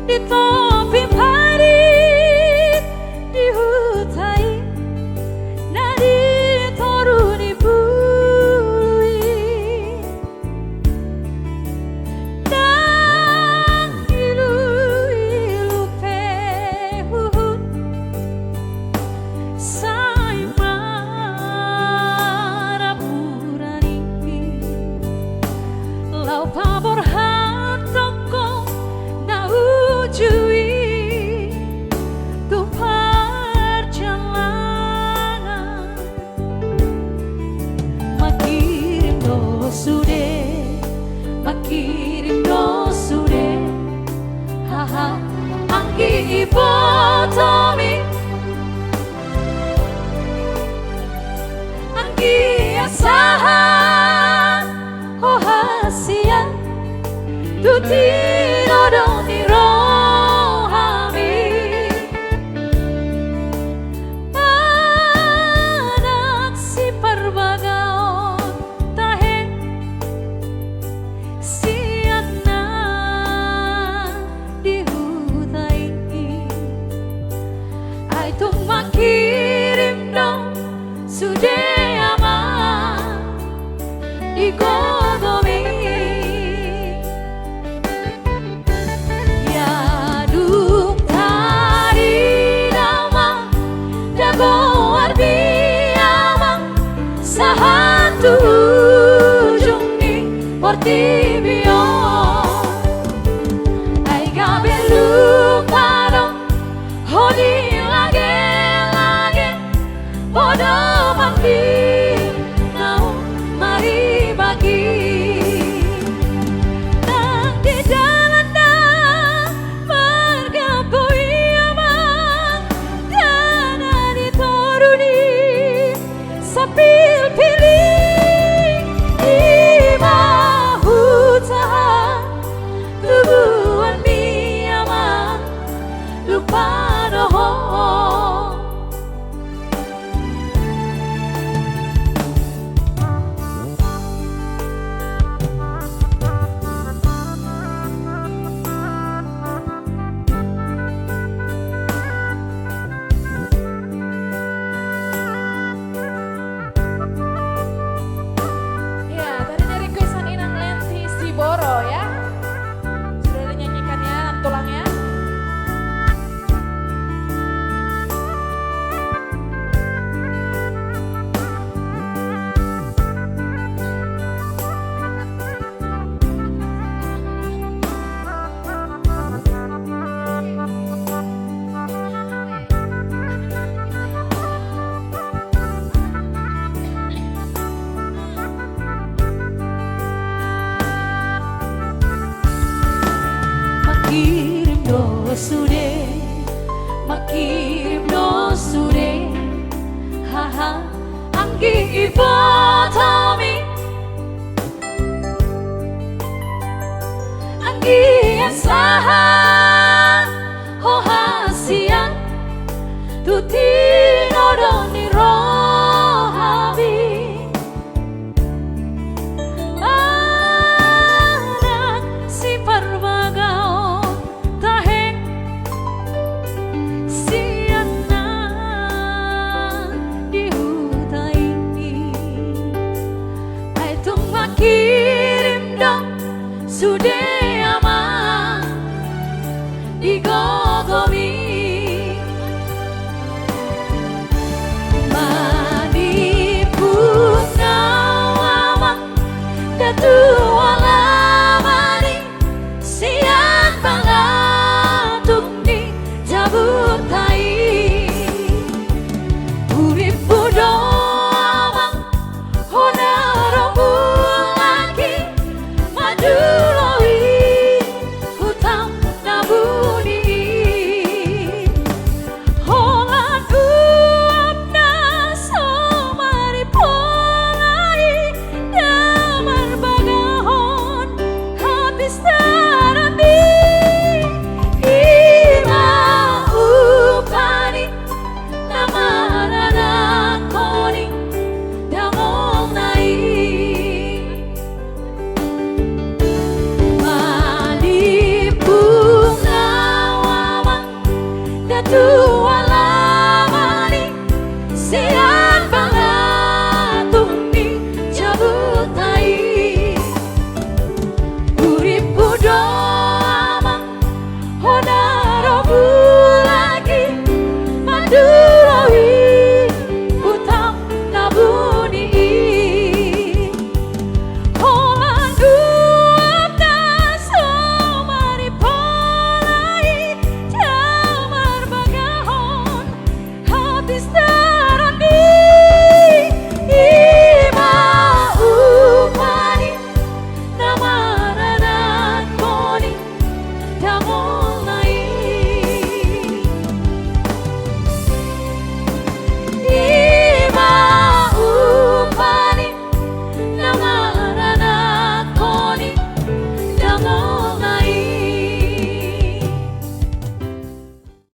di topi parit di hutai nadi toruni bului nang ilu ilu pehuhut sai marapurani lau pabor hatoko na ujui tu perjalanan makirim no sude haha angki ibotomi angki asahan oh hasia tu tiro doni rohami anak si perbagaon tahe siana di hutai ai tung makirim dong sude ama di gogomi ya duk tari nama dago arbi ama sahatu jungi portibio ai gabelu karo hodi lage lage bodo mati nau mari bagi nang di jalan dah bergabui amang dan di toruni sapil pilih di mahuta tubuhan mi amang lupa doho ya tadi dari requestan Inang Lenti Siboro ya sudah dinyanyikan ya tulangnya. Makirim no sude haha angki ibotomi angki asahan ho hasia tutino doni rohabi anak si perbagaon tahe siana di hutai ai tung makirim dong sude ama di gogomi mani punau amang datu alamani siang bangatung di jabutai urip bodo amang honaro lagi maduloi hutam nabuni Tuhan.